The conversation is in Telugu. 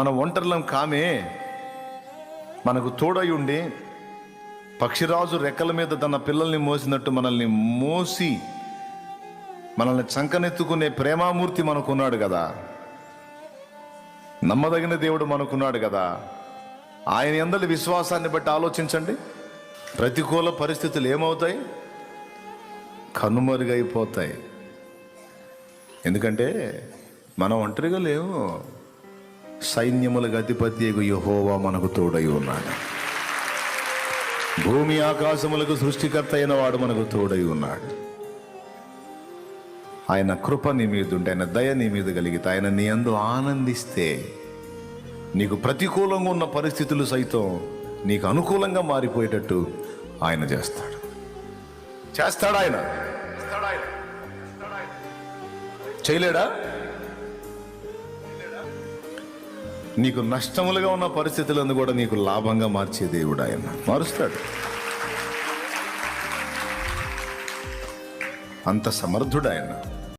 మన ఒంటరిలం కామే, మనకు తోడై ఉండి పక్షిరాజు రెక్కల మీద తన పిల్లల్ని మోసినట్టు మనల్ని మోసి మనల్ని చంకనెత్తుకునే ప్రేమామూర్తి మనకున్నాడు కదా, నమ్మదగిన దేవుడు మనకున్నాడు కదా. ఆయన యందలి విశ్వాసాన్ని బట్టి ఆలోచించండి. ప్రతికూల పరిస్థితులు ఏమవుతాయి? కనుమరుగైపోతాయి. ఎందుకంటే మనం ఒంటరిగా లేవు. సైన్యములకు అధిపతి యెహోవా మనకు తోడై ఉన్నాడు. భూమి ఆకాశములకు సృష్టికర్త అయిన వాడు మనకు తోడై ఉన్నాడు. ఆయన కృప నీ మీద ఉంటే, ఆయన దయ నీ మీద కలిగితే, ఆయన నీ యందు ఆనందిస్తే, నీకు ప్రతికూలంగా ఉన్న పరిస్థితులు సైతం నీకు అనుకూలంగా మారిపోయేటట్టు ఆయన చేస్తాడు. ఆయన చేయలేడా? నీకు నష్టములుగా ఉన్న పరిస్థితులను కూడా నీకు లాభంగా మార్చే దేవుడు ఆయన మారుస్తాడు. అంత సమర్థుడు ఆయన.